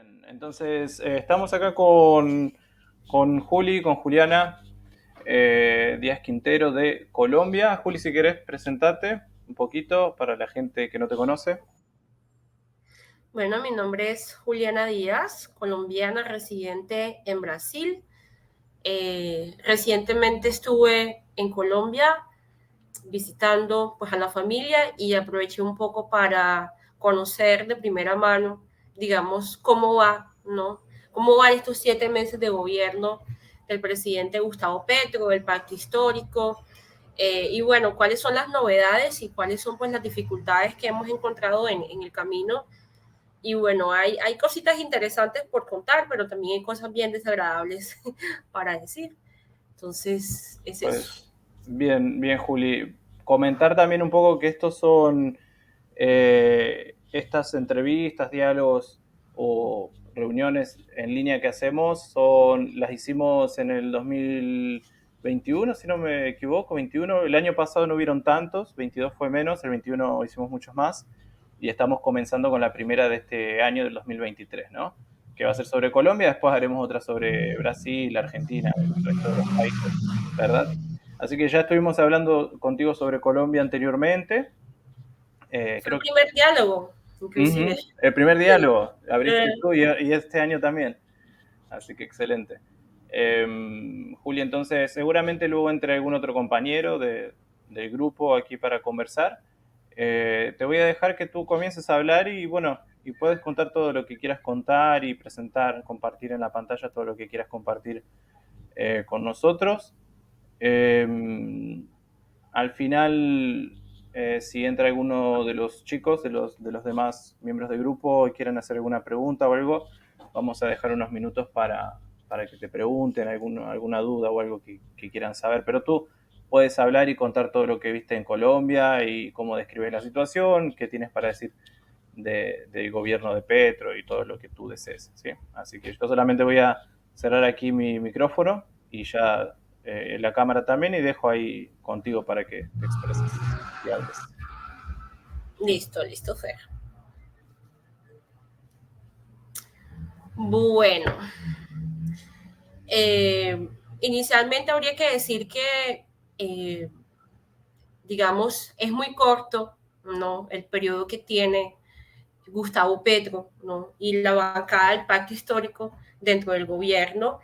Bien, entonces estamos acá con Juli, con Juliana Díaz Quintero de Colombia. Juli, si querés, presentate un poquito para la gente que no te conoce. Bueno, mi nombre es Juliana Díaz, colombiana residente en Brasil. Recientemente estuve en Colombia visitando pues a la familia y aproveché un poco para conocer de primera mano, digamos, cómo va, ¿no? Cómo van estos 7 meses de gobierno del presidente Gustavo Petro, del pacto histórico, y bueno, cuáles son las novedades y cuáles son pues las dificultades que hemos encontrado en el camino. Y bueno, hay cositas interesantes por contar, pero también hay cosas bien desagradables para decir. Entonces, es eso. Pues bien, bien, Juli. Comentar también un poco que estos son estas entrevistas, diálogos o reuniones en línea que hacemos, las hicimos en el 2021, si no me equivoco, 21. El año pasado no hubieron tantos, 22 fue menos, el 21 hicimos muchos más y estamos comenzando con la primera de este año del 2023, ¿no? Que va a ser sobre Colombia, después haremos otra sobre Brasil, Argentina, el resto de los países, ¿verdad? Así que ya estuvimos hablando contigo sobre Colombia anteriormente. Fue el Creo que primer diálogo, inclusive. el primer diálogo abriste Eh, tú y este año también. Así que excelente. Juli, entonces seguramente luego entre algún otro compañero del grupo aquí para conversar. Te voy a dejar que tú comiences a hablar y bueno, y puedes contar todo lo que quieras contar y presentar, compartir en la pantalla todo lo que quieras compartir con nosotros. Eh, Al final, si entra alguno de los chicos, de los demás miembros del grupo y quieren hacer alguna pregunta o algo, vamos a dejar unos minutos para que te pregunten alguna duda o algo que quieran saber. Pero tú puedes hablar y contar todo lo que viste en Colombia y cómo describes la situación, qué tienes para decir del gobierno de Petro y todo lo que tú desees, ¿sí? Así que yo solamente voy a cerrar aquí mi micrófono y ya la cámara también y dejo ahí contigo para que te expreses y hables. listo, listo, Fer. Bueno, eh, inicialmente habría que decir que, eh, digamos, es muy corto, ¿no? El periodo que tiene Gustavo Petro, ¿no? Y la bancada del pacto histórico dentro del gobierno.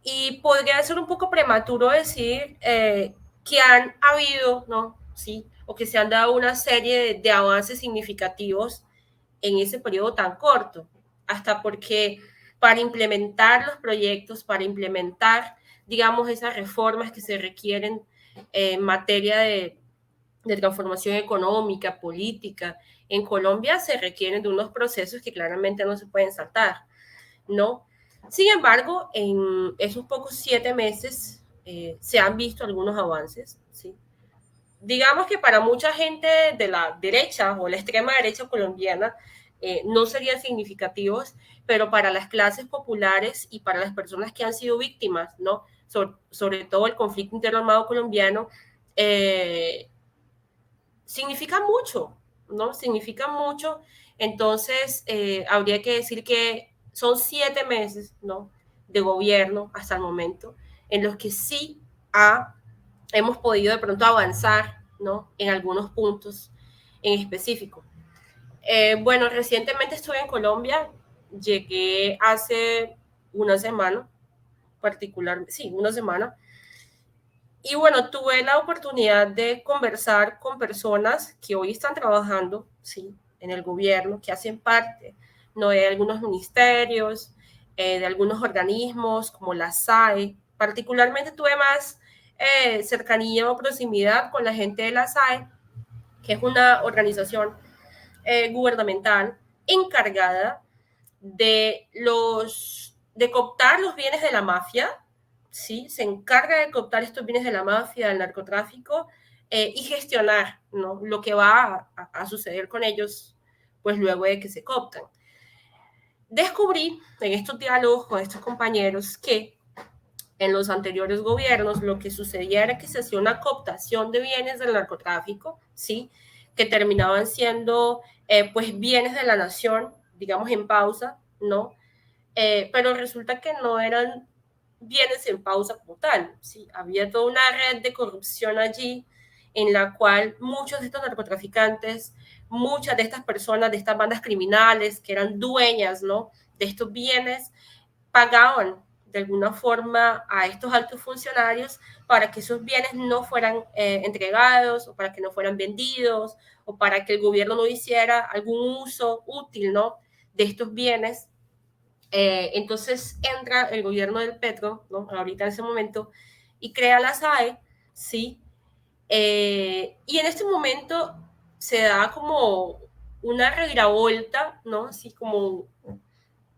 Y podría ser un poco prematuro decir que han habido, ¿no? Sí, o que se han dado una serie de avances significativos en ese periodo tan corto, hasta porque para implementar los proyectos, para implementar, digamos, esas reformas que se requieren en materia de transformación económica, política, en Colombia se requieren de unos procesos que claramente no se pueden saltar, ¿no? Sin embargo, en esos pocos 7 meses se han visto algunos avances, ¿sí? Digamos que para mucha gente de la derecha o la extrema derecha colombiana no serían significativos, pero para las clases populares y para las personas que han sido víctimas, ¿no? Sobre todo el conflicto interno armado colombiano, eh, significa mucho, ¿no? Significa mucho. Entonces, habría que decir que son 7 meses, ¿no? De gobierno hasta el momento, en los que sí hemos podido de pronto avanzar, ¿no? En algunos puntos en específico. Bueno, recientemente estuve en Colombia, llegué hace una semana, sí, una semana, y bueno, tuve la oportunidad de conversar con personas que hoy están trabajando, sí, en el gobierno, que hacen parte, ¿no? De algunos ministerios, de algunos organismos como la SAE. Particularmente tuve más cercanía o proximidad con la gente de la SAE, que es una organización gubernamental encargada de cooptar los bienes de la mafia, ¿sí? Se encarga de cooptar estos bienes de la mafia, del narcotráfico, y gestionar, ¿no? Lo que va a suceder con ellos, pues luego de que se cooptan. Descubrí en estos diálogos con estos compañeros que en los anteriores gobiernos lo que sucedía era que se hacía una cooptación de bienes del narcotráfico, ¿sí? Que terminaban siendo pues bienes de la nación, digamos en pausa, ¿no? pero resulta que no eran bienes en pausa como tal, ¿sí? Había toda una red de corrupción allí en la cual muchos de estos narcotraficantes, muchas de estas personas, de estas bandas criminales que eran dueñas, ¿no?, de estos bienes, pagaban de alguna forma a estos altos funcionarios para que esos bienes no fueran entregados, o para que no fueran vendidos, o para que el gobierno no hiciera algún uso útil, ¿no?, de estos bienes. Entonces entra el gobierno del Petro, ¿no?, ahorita en ese momento, y crea la SAE, ¿sí? Y en este momento se da como una reviravuelta, ¿no?, así como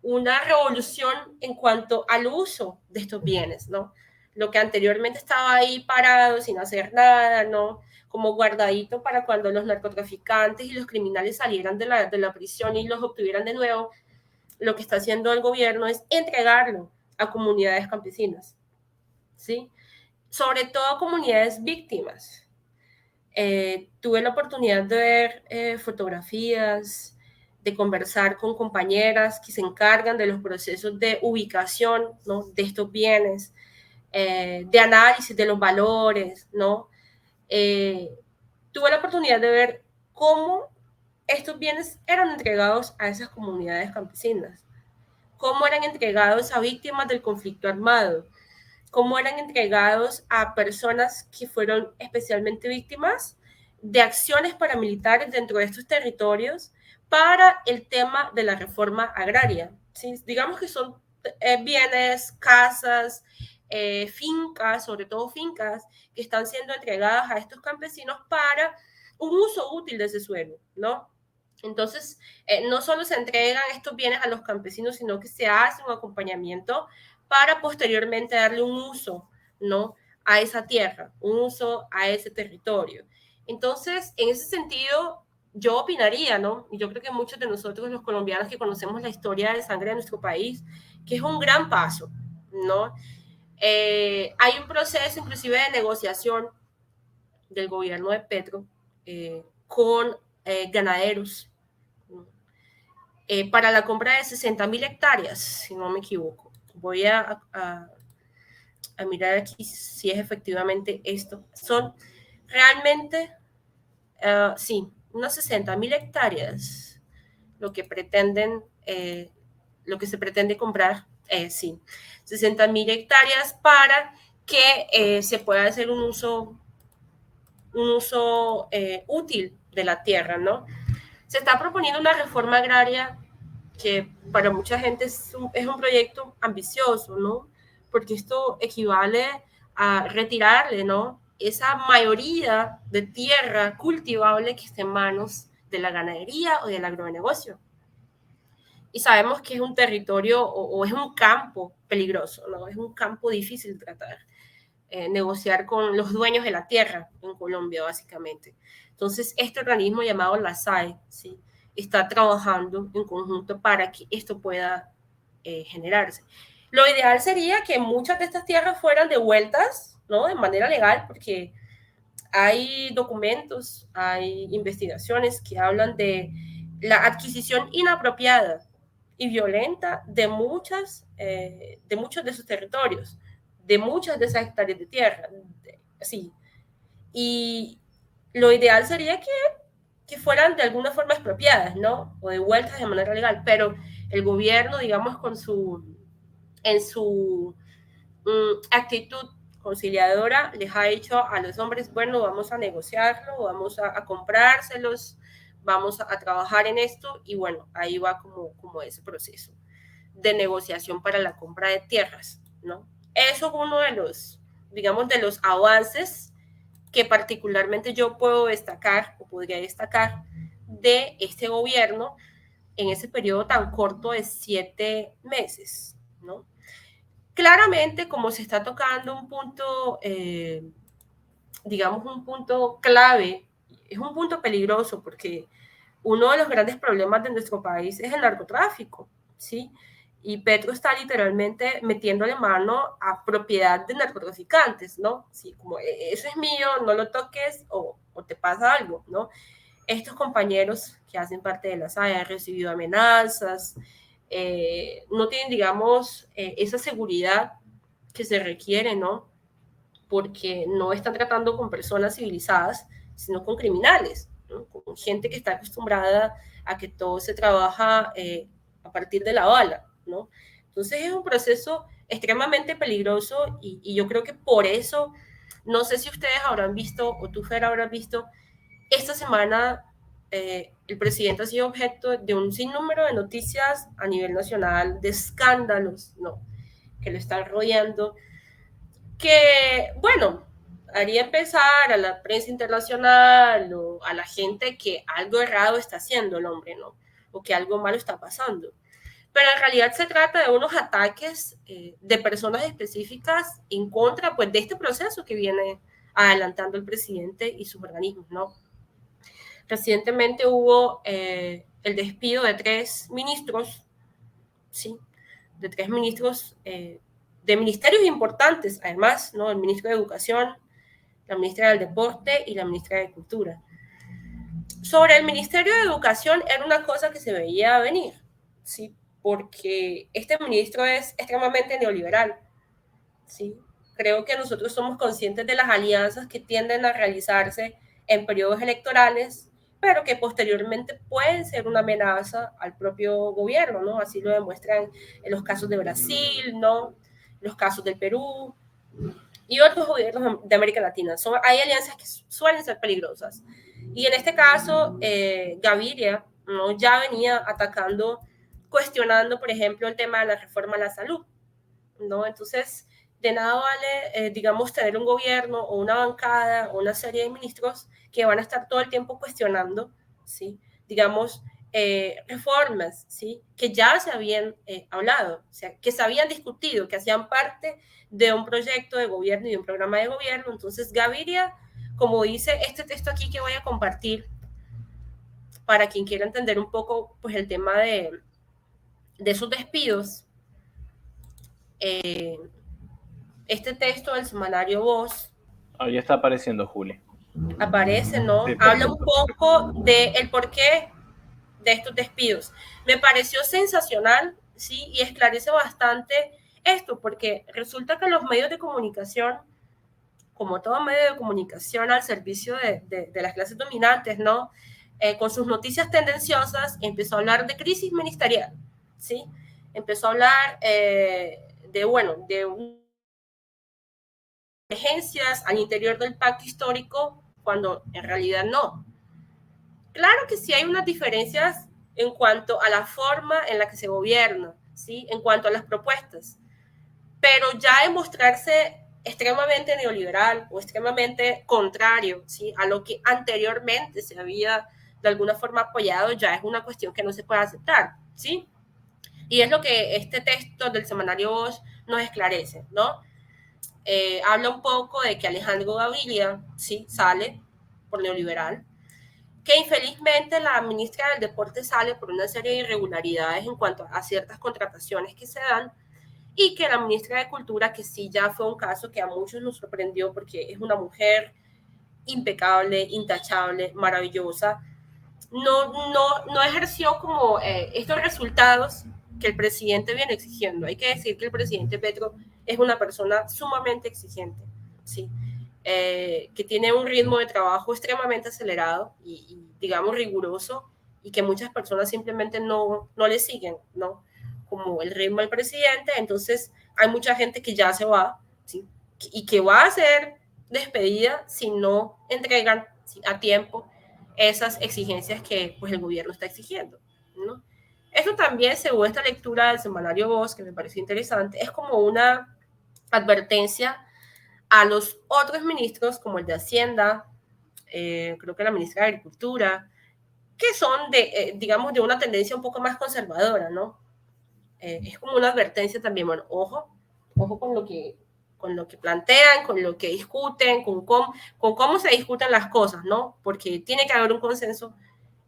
una revolución en cuanto al uso de estos bienes, ¿no? Lo que anteriormente estaba ahí parado, sin hacer nada, ¿no?, como guardadito para cuando los narcotraficantes y los criminales salieran de la prisión y los obtuvieran de nuevo, lo que está haciendo el gobierno es entregarlo a comunidades campesinas, ¿sí? Sobre todo a comunidades víctimas. Tuve la oportunidad de ver fotografías, de conversar con compañeras que se encargan de los procesos de ubicación, ¿no?, de estos bienes, de análisis de los valores, ¿no? Eh, Tuve la oportunidad de ver cómo estos bienes eran entregados a esas comunidades campesinas, cómo eran entregados a víctimas del conflicto armado, cómo eran entregados a personas que fueron especialmente víctimas de acciones paramilitares dentro de estos territorios para el tema de la reforma agraria. ¿Sí? Digamos que son bienes, casas, fincas, sobre todo fincas, que están siendo entregadas a estos campesinos para un uso útil de ese suelo, ¿no? Entonces, no solo se entregan estos bienes a los campesinos, sino que se hace un acompañamiento para posteriormente darle un uso, ¿no?, a esa tierra, un uso a ese territorio. Entonces, en ese sentido, yo opinaría, ¿no?, y yo creo que muchos de nosotros, los colombianos que conocemos la historia de sangre de nuestro país, que es un gran paso, ¿no? Hay un proceso inclusive de negociación del gobierno de Petro con ganaderos, ¿no?, para la compra de 60.000 hectáreas, si no me equivoco. Voy a mirar aquí si es efectivamente esto. Son realmente, sí, unas 60.000 hectáreas lo que pretenden, lo que se pretende comprar, sí, 60.000 hectáreas para que se pueda hacer un uso útil de la tierra, ¿no? Se está proponiendo una reforma agraria que para mucha gente es un proyecto ambicioso, ¿no? Porque esto equivale a retirarle, ¿no?, esa mayoría de tierra cultivable que está en manos de la ganadería o del agronegocio. Y sabemos que es un territorio o es un campo peligroso, ¿no? Es un campo difícil de tratar. Negociar con los dueños de la tierra en Colombia, básicamente. Entonces, este organismo llamado la SAE, ¿sí?, está trabajando en conjunto para que esto pueda generarse. Lo ideal sería que muchas de estas tierras fueran devueltas, ¿no?, de manera legal, porque hay documentos, hay investigaciones que hablan de la adquisición inapropiada y violenta de muchos de esos territorios, de muchas de esas hectáreas de tierra. Sí. Y lo ideal sería que fueran de alguna forma expropiadas, ¿no?, o devueltas de manera legal, pero el gobierno, digamos, en su actitud conciliadora, les ha dicho a los hombres, bueno, vamos a negociarlo, vamos a comprárselos, vamos a trabajar en esto, y bueno, ahí va como ese proceso de negociación para la compra de tierras, ¿no? Eso es uno de los, digamos, de los avances que particularmente yo puedo destacar o podría destacar de este gobierno en ese periodo tan corto de 7 meses, ¿no? Claramente, como se está tocando un punto, digamos, un punto clave, es un punto peligroso porque uno de los grandes problemas de nuestro país es el narcotráfico, ¿sí? Y Petro está literalmente metiéndole mano a propiedad de narcotraficantes, ¿no? Sí, como eso es mío, no lo toques o te pasa algo, ¿no? Estos compañeros que hacen parte de la SAE han recibido amenazas, no tienen, digamos, esa seguridad que se requiere, ¿no? Porque no están tratando con personas civilizadas, sino con criminales, ¿no? Con gente que está acostumbrada a que todo se trabaja a partir de la bala, ¿no? Entonces es un proceso extremadamente peligroso y yo creo que por eso, no sé si ustedes habrán visto, o tú, Fer, habrás visto, esta semana el presidente ha sido objeto de un sinnúmero de noticias a nivel nacional, de escándalos, ¿no? Que lo están rodeando, que, bueno, haría pensar a la prensa internacional o a la gente que algo errado está haciendo el hombre, ¿no? O que algo malo está pasando. Pero en realidad se trata de unos ataques de personas específicas en contra, pues, de este proceso que viene adelantando el presidente y sus organismos, ¿no? Recientemente hubo el despido de 3 ministros, ¿sí? De 3 ministros de ministerios importantes, además, ¿no? El ministro de Educación, la ministra del Deporte y la ministra de Cultura. Sobre el Ministerio de Educación era una cosa que se veía venir, ¿sí? Porque este ministro es extremadamente neoliberal, ¿sí? Creo que nosotros somos conscientes de las alianzas que tienden a realizarse en periodos electorales, pero que posteriormente pueden ser una amenaza al propio gobierno, ¿no? Así lo demuestran en los casos de Brasil, ¿no? Los casos del Perú y otros gobiernos de América Latina. Hay alianzas que suelen ser peligrosas. Y en este caso, Gaviria, ¿no? Ya venía atacando, cuestionando, por ejemplo, el tema de la reforma a la salud, ¿no? Entonces, de nada vale, digamos, tener un gobierno o una bancada o una serie de ministros que van a estar todo el tiempo cuestionando, ¿sí? Digamos, reformas, ¿sí? Que ya se habían hablado, o sea, que se habían discutido, que hacían parte de un proyecto de gobierno y de un programa de gobierno. Entonces, Gaviria, como dice este texto aquí que voy a compartir, para quien quiera entender un poco, pues, el tema de esos despidos, este texto del semanario Voz Ahí está apareciendo, Juli. aparece, ¿no? Sí, Habla un perfecto. poco del porqué de estos despidos. Me pareció sensacional, ¿sí? Y esclarece bastante esto, porque resulta que los medios de comunicación, como todo medio de comunicación al servicio de las clases dominantes, ¿no? Con sus noticias tendenciosas, empezó a hablar de crisis ministerial, ¿sí? Empezó a hablar de emergencias al interior del pacto histórico, cuando en realidad no. Claro que sí hay unas diferencias en cuanto a la forma en la que se gobierna, ¿sí? En cuanto a las propuestas, pero ya demostrarse extremadamente neoliberal o extremadamente contrario, ¿sí? A lo que anteriormente se había de alguna forma apoyado, ya es una cuestión que no se puede aceptar, ¿sí? Y es lo que este texto del semanario Voz nos esclarece, ¿no? Habla un poco de que Alejandro Gaviria, ¿sí? Sale por neoliberal, que infelizmente la ministra del Deporte sale por una serie de irregularidades en cuanto a ciertas contrataciones que se dan, y que la ministra de Cultura, que sí ya fue un caso que a muchos nos sorprendió porque es una mujer impecable, intachable, maravillosa, no ejerció como estos resultados que el presidente viene exigiendo. Hay que decir que el presidente Petro es una persona sumamente exigente, ¿sí? Que tiene un ritmo de trabajo extremadamente acelerado y digamos, riguroso, y que muchas personas simplemente no le siguen, ¿no? Como el ritmo del presidente. Entonces hay mucha gente que ya se va, ¿sí? Y que va a ser despedida si no entregan, ¿sí?, a tiempo esas exigencias que, pues, el gobierno está exigiendo, ¿no? Eso también, según esta lectura del semanario Voz, que me pareció interesante, es como una advertencia a los otros ministros, como el de Hacienda, creo que la ministra de Agricultura, que son digamos, de una tendencia un poco más conservadora, ¿no? Es como una advertencia también, bueno, ojo con lo que plantean, con lo que discuten, con cómo se discuten las cosas, ¿no? Porque tiene que haber un consenso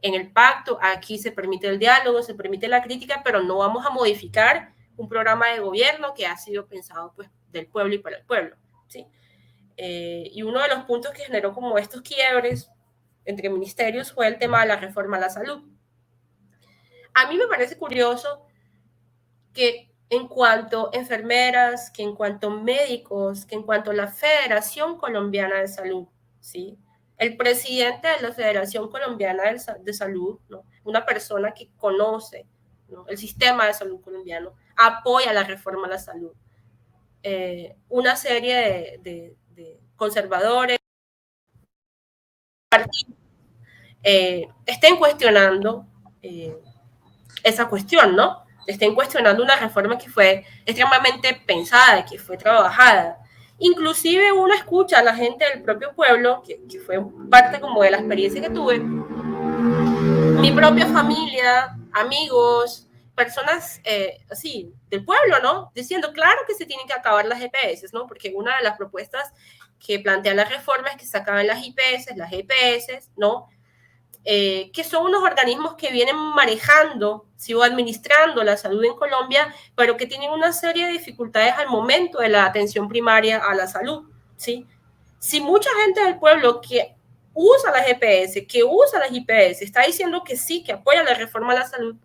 en el pacto. Aquí se permite el diálogo, se permite la crítica, pero no vamos a modificar un programa de gobierno que ha sido pensado, pues, del pueblo y para el pueblo, ¿sí? Y uno de los puntos que generó como estos quiebres entre ministerios fue el tema de la reforma a la salud. A mí me parece curioso que en cuanto a enfermeras, que en cuanto a médicos, que en cuanto a la Federación Colombiana de Salud, ¿sí? El presidente de la Federación Colombiana de Salud, ¿no? Una persona que conoce, ¿no?, el sistema de salud colombiano, apoya la reforma a la salud. Una serie de conservadores estén cuestionando esa cuestión, ¿no? Estén cuestionando una reforma que fue extremadamente pensada, que fue trabajada. Inclusive uno escucha a la gente del propio pueblo, que fue parte como de la experiencia que tuve, mi propia familia, amigos, personas así del pueblo, ¿no? Diciendo, claro que se tienen que acabar las EPS, ¿no? Porque una de las propuestas que plantean las reformas es que se acaben las IPS, las EPS, ¿no? Que son unos organismos que vienen manejando, ¿sí?, o administrando la salud en Colombia, pero que tienen una serie de dificultades al momento de la atención primaria a la salud, ¿sí? Si mucha gente del pueblo que usa las EPS, que usa las IPS, está diciendo que sí, que apoya la reforma a la salud,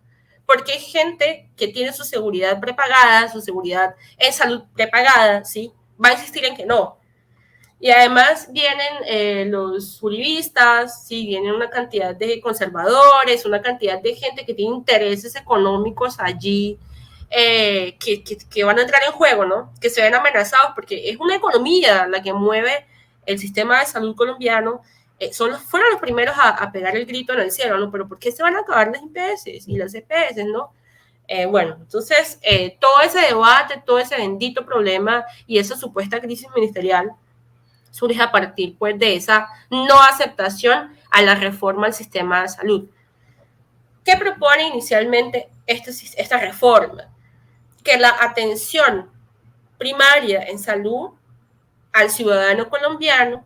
porque hay gente que tiene su seguridad prepagada, su seguridad en salud prepagada, ¿sí?, va a insistir en que no. Y además vienen los uribistas, sí, vienen una cantidad de conservadores, una cantidad de gente que tiene intereses económicos allí, que van a entrar en juego, ¿no? Que se ven amenazados porque es una economía la que mueve el sistema de salud colombiano. Fueron los primeros a pegar el grito en el cielo, ¿no? Pero ¿por qué se van a acabar las IPS y las EPS, ¿no? Bueno, entonces todo ese debate, todo ese bendito problema y esa supuesta crisis ministerial surge a partir, pues, de esa no aceptación a la reforma al sistema de salud. ¿Qué propone inicialmente esta reforma? Que la atención primaria en salud al ciudadano colombiano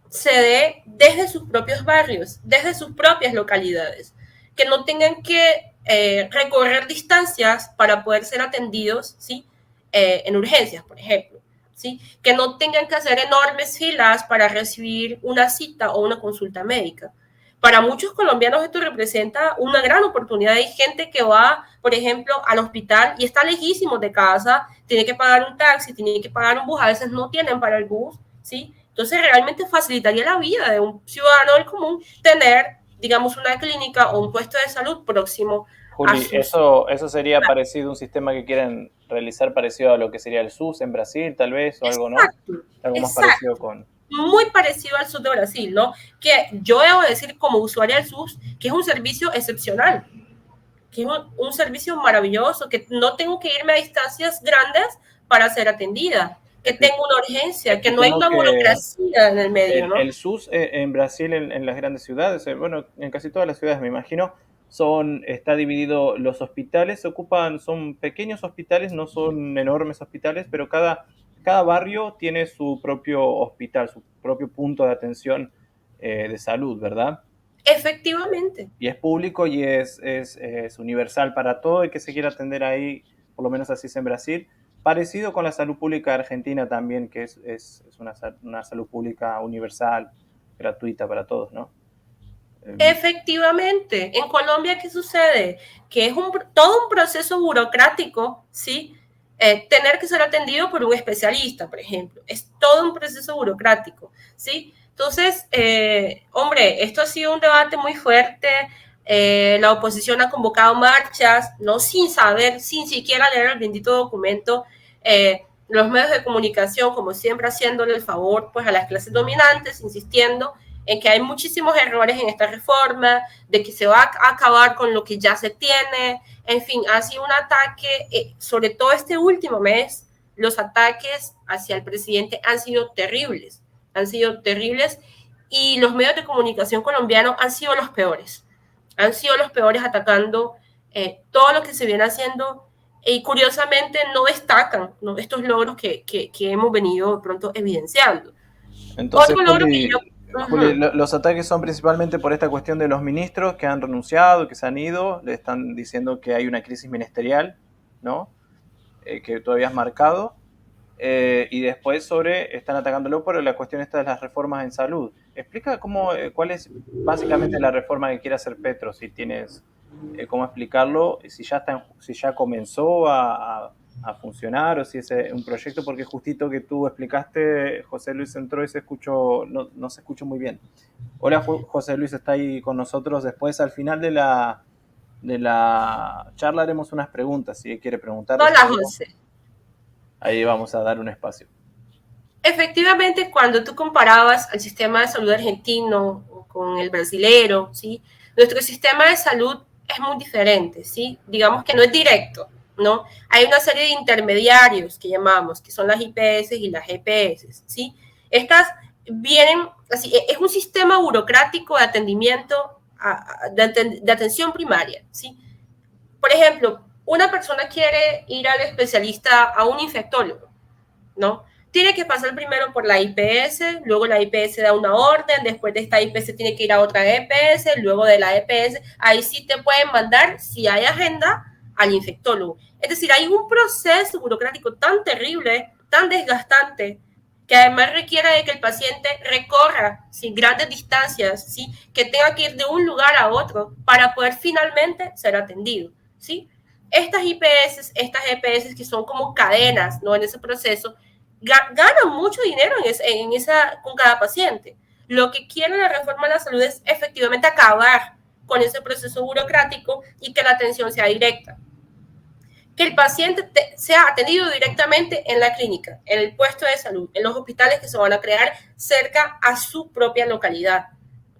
se dé desde sus propios barrios, desde sus propias localidades, que no tengan que recorrer distancias para poder ser atendidos, ¿sí?, en urgencias, por ejemplo, ¿sí?, que no tengan que hacer enormes filas para recibir una cita o una consulta médica. Para muchos colombianos esto representa una gran oportunidad. Hay gente que va, por ejemplo, al hospital y está lejísimo de casa, tiene que pagar un taxi, tiene que pagar un bus, a veces no tienen para el bus, ¿sí? Entonces realmente facilitaría la vida de un ciudadano del común tener, digamos, una clínica o un puesto de salud próximo a Juli, sus... eso sería parecido, un sistema que quieren realizar parecido a lo que sería el SUS en Brasil, tal vez, o algo, ¿no? Exacto, Algo más parecido exacto. con... Muy parecido al sur de Brasil, ¿no? Que yo debo decir como usuaria del SUS que es un servicio excepcional, que es un servicio maravilloso, que no tengo que irme a distancias grandes para ser atendida, que tengo una urgencia, que no hay Escuchemos una que burocracia en el medio, ¿no? el SUS en Brasil, en las grandes ciudades, bueno, en casi todas las ciudades me imagino, está dividido, los hospitales se ocupan, son pequeños hospitales, no son enormes hospitales, pero cada barrio tiene su propio hospital, su propio punto de atención de salud, ¿verdad? Efectivamente. Y es público y es universal para todo el que se quiera atender ahí, por lo menos así es en Brasil. Parecido con la salud pública argentina también, que es una salud pública universal, gratuita para todos, ¿no? Efectivamente. En Colombia, ¿qué sucede? Que es todo un proceso burocrático, ¿sí? Tener que ser atendido por un especialista, por ejemplo. Es todo un proceso burocrático, ¿sí? Entonces, hombre, esto ha sido un debate muy fuerte. La oposición ha convocado marchas, ¿no? Sin saber, sin siquiera leer el bendito documento. Los medios de comunicación, como siempre, haciéndole el favor, pues, a las clases dominantes, insistiendo en que hay muchísimos errores en esta reforma, de que se va a acabar con lo que ya se tiene. En fin, ha sido un ataque, sobre todo este último mes, los ataques hacia el presidente han sido terribles, y los medios de comunicación colombianos han sido los peores atacando todo lo que se viene haciendo, y curiosamente no destacan, ¿no?, estos logros que hemos venido de pronto evidenciando. Entonces, Otro logro que yo... Juli, los ataques son principalmente por esta cuestión de los ministros que han renunciado, que se han ido, le están diciendo que hay una crisis ministerial, ¿no? Que todavía es marcado. Y después están atacándolo por la cuestión esta de las reformas en salud. Explica cuál es básicamente la reforma que quiere hacer Petro, si tienes cómo explicarlo, si ya comenzó a funcionar o si es un proyecto, porque justito que tú explicaste, José Luis entró y no se escuchó muy bien. Hola, José Luis está ahí con nosotros. Después, al final de la charla, haremos unas preguntas. Si quiere preguntarles Hola, algo, José. ahí vamos a dar un espacio. Efectivamente, cuando tú comparabas el sistema de salud argentino con el brasilero, ¿sí? Nuestro sistema de salud es muy diferente, ¿sí? Digamos que no es directo, ¿no? Hay una serie de intermediarios que llamamos, que son las IPS y las GPS, ¿sí? Estas vienen, así, es un sistema burocrático de atendimiento, de atención primaria, ¿sí? Por ejemplo, una persona quiere ir al especialista, a un infectólogo, ¿no? Tiene que pasar primero por la IPS, luego la IPS da una orden, después de esta IPS tiene que ir a otra EPS, luego de la EPS, ahí sí te pueden mandar, si hay agenda, al infectólogo. Es decir, hay un proceso burocrático tan terrible, tan desgastante, que además requiere de que el paciente recorra ¿sí? grandes distancias, ¿sí? Que tenga que ir de un lugar a otro para poder finalmente ser atendido. ¿sí? Estas IPS, estas EPS que son como cadenas ¿no? en ese proceso, ganan mucho dinero con cada paciente. Lo que quiere la reforma de la salud es efectivamente acabar con ese proceso burocrático y que la atención sea directa. Que el paciente sea atendido directamente en la clínica, en el puesto de salud, en los hospitales que se van a crear cerca a su propia localidad.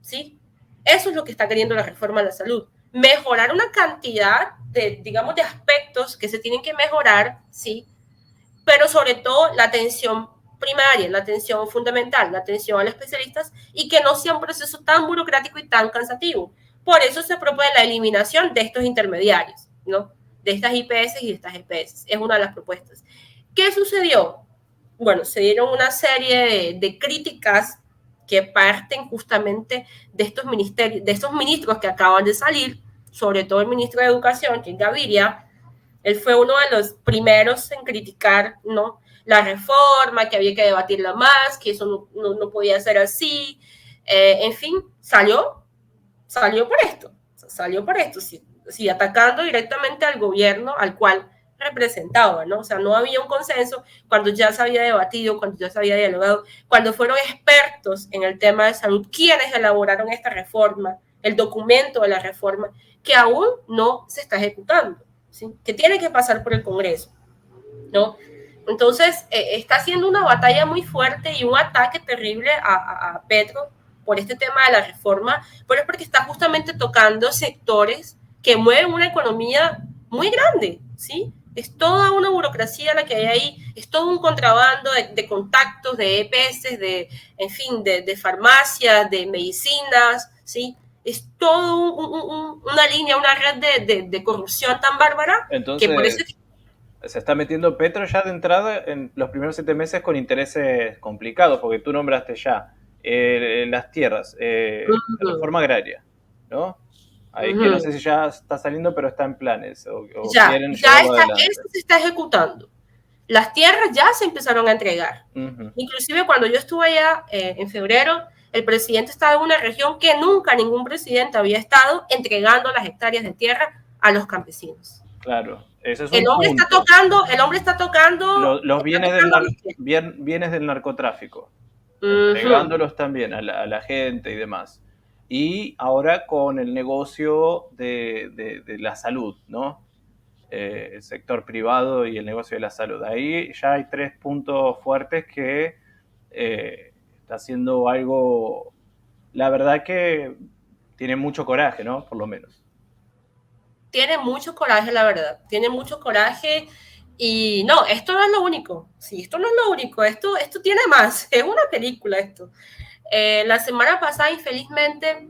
¿sí? Eso es lo que está queriendo la reforma de la salud. Mejorar una cantidad de, digamos, de aspectos que se tienen que mejorar, ¿sí? Pero sobre todo la atención primaria, la atención fundamental, la atención a los especialistas y que no sea un proceso tan burocrático y tan cansativo. Por eso se propone la eliminación de estos intermediarios, ¿no? De estas IPS y de estas EPS. Es una de las propuestas. ¿Qué sucedió? Bueno, se dieron una serie de críticas que parten justamente de estos ministerios, de estos ministros que acaban de salir, sobre todo el ministro de Educación, que es Gaviria. Él fue uno de los primeros en criticar ¿no? la reforma, que había que debatirla más, que eso no podía ser así. En fin, salió por esto, sí, atacando directamente al gobierno al cual representaba, ¿no? O sea, no había un consenso cuando ya se había debatido, cuando ya se había dialogado, cuando fueron expertos en el tema de salud quienes elaboraron esta reforma, el documento de la reforma, que aún no se está ejecutando. ¿sí? Que tiene que pasar por el Congreso, ¿no? Entonces, está haciendo una batalla muy fuerte y un ataque terrible a Petro por este tema de la reforma, pero es porque está justamente tocando sectores que mueven una economía muy grande, ¿sí? Es toda una burocracia la que hay ahí, es todo un contrabando de contactos, de EPS, en fin, de farmacias, de medicinas, ¿sí? Es todo una línea, una red de corrupción tan bárbara que por eso... Entonces, se está metiendo Petro ya de entrada en los primeros 7 meses con intereses complicados, porque tú nombraste ya las tierras, la reforma agraria, ¿no? Ahí que no sé si ya está saliendo, pero está en planes o quieren llevarlo adelante. Esto se está ejecutando. Las tierras ya se empezaron a entregar. Inclusive cuando yo estuve allá en febrero, el presidente estaba en una región que nunca ningún presidente había estado entregando las hectáreas de tierra a los campesinos. Claro, ese es El un hombre está punto. tocando, el hombre está tocando, Los está bienes tocando bienes del narcotráfico, entregándolos también a la gente y demás. Y ahora con el negocio de la salud, ¿no? El sector privado y el negocio de la salud. Ahí ya hay 3 puntos fuertes que está haciendo algo, la verdad que tiene mucho coraje, ¿no? Por lo menos. Tiene mucho coraje, la verdad. Tiene mucho coraje. Y no, esto no es lo único. Sí, esto no es lo único. Esto tiene más. Es una película esto. La semana pasada, infelizmente,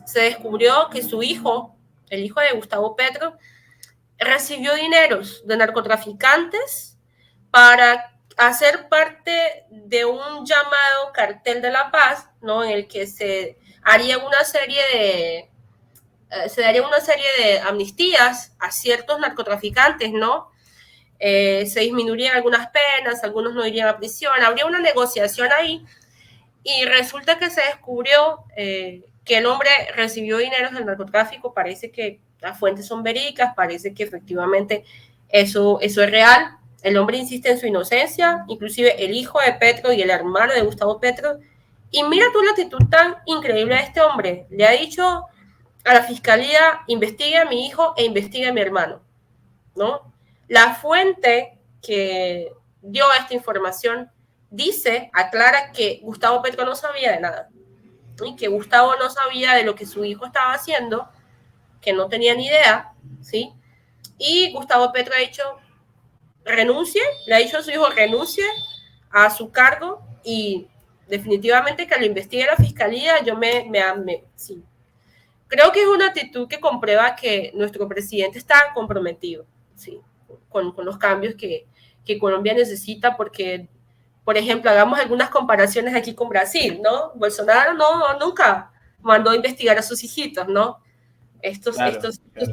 se descubrió que su hijo, el hijo de Gustavo Petro, recibió dineros de narcotraficantes para hacer parte de un llamado cartel de la paz, ¿no? En el que se haría una serie de amnistías a ciertos narcotraficantes, ¿no? Se disminuirían algunas penas, algunos no irían a prisión, habría una negociación ahí y resulta que se descubrió que el hombre recibió dineros del narcotráfico, parece que las fuentes son verídicas, parece que efectivamente eso es real. El hombre insiste en su inocencia, inclusive el hijo de Petro y el hermano de Gustavo Petro. Y mira tú la actitud tan increíble de este hombre. Le ha dicho a la fiscalía, investigue a mi hijo e investigue a mi hermano, ¿no? La fuente que dio esta información dice, aclara que Gustavo Petro no sabía de nada, y que Gustavo no sabía de lo que su hijo estaba haciendo, que no tenía ni idea, ¿sí? Y Gustavo Petro ha dicho, renuncie, le ha dicho a su hijo, renuncie a su cargo y definitivamente que lo investigue la fiscalía, sí. Creo que es una actitud que comprueba que nuestro presidente está comprometido, ¿sí? Con los cambios que Colombia necesita, porque, por ejemplo, hagamos algunas comparaciones aquí con Brasil, ¿no? Bolsonaro nunca mandó a investigar a sus hijitos, ¿no? Estos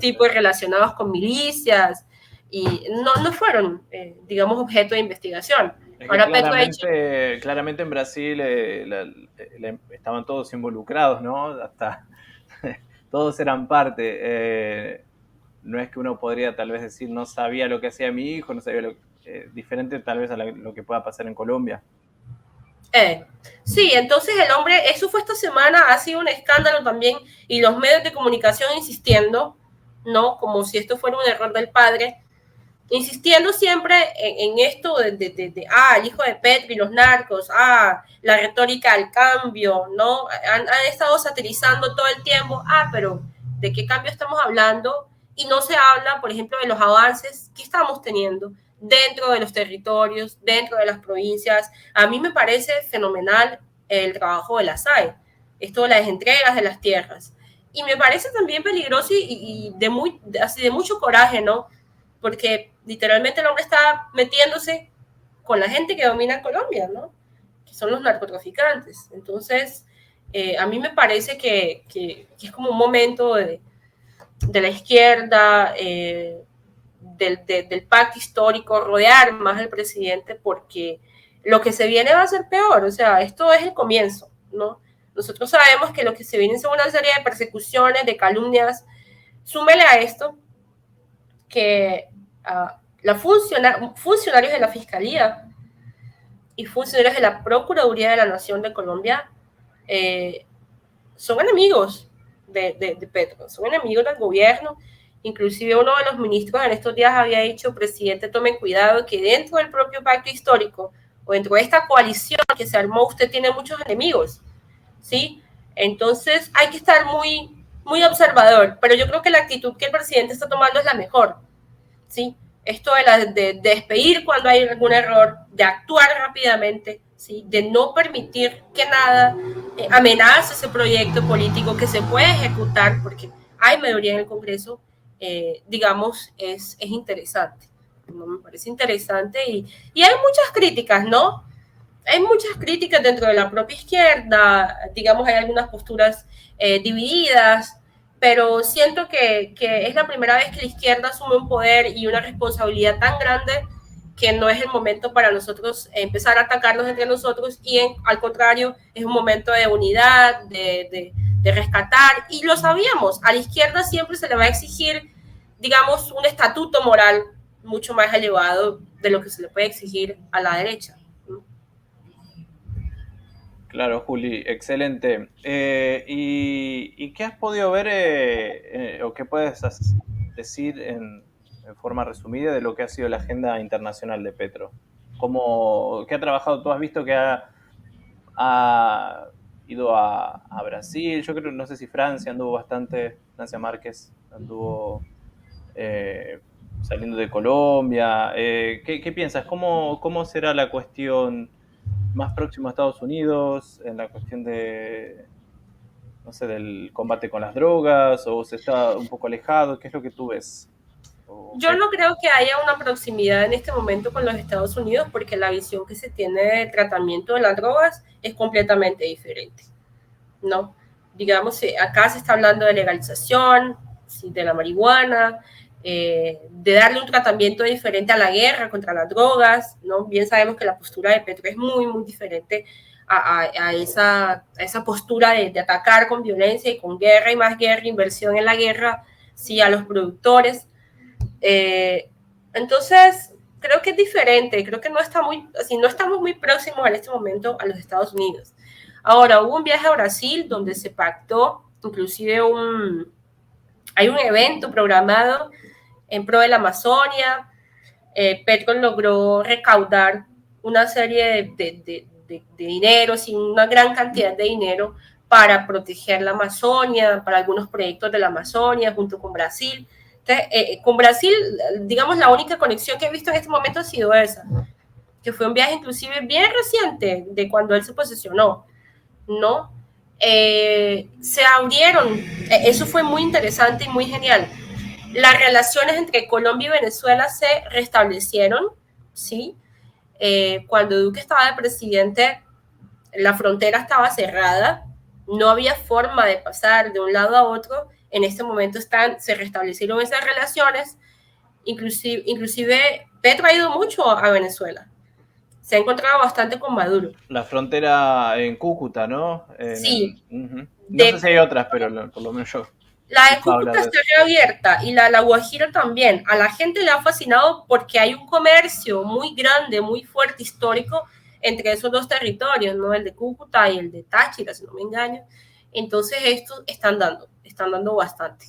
tipos relacionados con milicias y no fueron, digamos, objeto de investigación. Es que claramente en Brasil estaban todos involucrados, ¿no? Hasta todos eran parte. No es que uno podría tal vez decir no sabía lo que hacía mi hijo, no sabía diferente tal vez a lo que pueda pasar en Colombia. Sí, entonces el hombre, eso fue esta semana, ha sido un escándalo también, y los medios de comunicación insistiendo, ¿no? Como si esto fuera un error del padre, insistiendo siempre en esto el hijo de Petro y los narcos, la retórica del cambio, ¿no? Han estado satirizando todo el tiempo, pero ¿de qué cambio estamos hablando? Y no se habla, por ejemplo, de los avances que estamos teniendo dentro de los territorios, dentro de las provincias. A mí me parece fenomenal el trabajo de la SAE, esto de las entregas de las tierras. Y me parece también peligroso y de mucho coraje, ¿no? Porque literalmente el hombre está metiéndose con la gente que domina Colombia, ¿no? Que son los narcotraficantes. Entonces, a mí me parece que es como un momento de la izquierda, del pacto histórico, rodear más al presidente, porque lo que se viene va a ser peor. O sea, esto es el comienzo, ¿no? Nosotros sabemos que lo que se viene son una serie de persecuciones, de calumnias. Súmele a esto que funcionarios de la Fiscalía y funcionarios de la Procuraduría de la Nación de Colombia son enemigos de Petro, son enemigos del gobierno. Inclusive uno de los ministros en estos días había dicho, presidente, tome cuidado que dentro del propio pacto histórico o dentro de esta coalición que se armó, usted tiene muchos enemigos, ¿sí? Entonces hay que estar muy, muy observador, pero yo creo que la actitud que el presidente está tomando es la mejor, ¿sí? Esto de despedir cuando hay algún error, de actuar rápidamente, ¿sí? De no permitir que nada amenace ese proyecto político que se puede ejecutar, porque hay mayoría en el Congreso, digamos, es interesante. ¿No? Me parece interesante y hay muchas críticas, ¿no? Hay muchas críticas dentro de la propia izquierda, digamos, hay algunas posturas divididas, pero siento que es la primera vez que la izquierda asume un poder y una responsabilidad tan grande que no es el momento para nosotros empezar a atacarnos entre nosotros y al contrario, es un momento de unidad, de rescatar, y lo sabíamos, a la izquierda siempre se le va a exigir, digamos, un estatuto moral mucho más elevado de lo que se le puede exigir a la derecha. Claro, Juli, excelente. ¿Y qué has podido ver o qué puedes decir en forma resumida de lo que ha sido la agenda internacional de Petro? ¿Qué ha trabajado? ¿Tú has visto que ha ido a Brasil? Yo creo, no sé si Francia anduvo bastante, Francia Márquez anduvo saliendo de Colombia. ¿Qué piensas? ¿Cómo será la cuestión más próximo a Estados Unidos en la cuestión no sé, del combate con las drogas, o se está un poco alejado? ¿Qué es lo que tú ves? Yo no creo que haya una proximidad en este momento con los Estados Unidos, porque la visión que se tiene de tratamiento de las drogas es completamente diferente, ¿no? Digamos, acá se está hablando de legalización, ¿sí? De la marihuana, de darle un tratamiento diferente a la guerra contra las drogas, ¿no? Bien sabemos que la postura de Petro es muy, muy diferente a esa postura de atacar con violencia y con guerra y más guerra, inversión en la guerra, sí, a los productores. Eh, entonces, creo que es diferente, creo que no, está muy, así, no estamos muy próximos en este momento a los Estados Unidos. Ahora, hubo un viaje a Brasil donde se pactó, inclusive hay un evento programado en pro de la Amazonia. Petro logró recaudar una serie de dinero, sí, una gran cantidad de dinero para proteger la Amazonia, para algunos proyectos de la Amazonia, junto con Brasil. Entonces, con Brasil, digamos, la única conexión que he visto en este momento ha sido esa, que fue un viaje inclusive bien reciente de cuando él se posesionó, ¿no? Se abrieron, eso fue muy interesante y muy genial. Las relaciones entre Colombia y Venezuela se restablecieron, ¿sí? Cuando Duque estaba de presidente, la frontera estaba cerrada, no había forma de pasar de un lado a otro. En este momento se restablecieron esas relaciones, inclusive Petro ha ido mucho a Venezuela, se ha encontrado bastante con Maduro. La frontera en Cúcuta, ¿no? Sí, No sé de si hay otras, pero por lo menos yo he la de escuchado hablar Cúcuta de está eso. reabierta y la Guajira también. A la gente le ha fascinado porque hay un comercio muy grande, muy fuerte, histórico entre esos dos territorios, ¿no? El de Cúcuta y el de Táchira, si no me engaño. Entonces, estos están dando bastante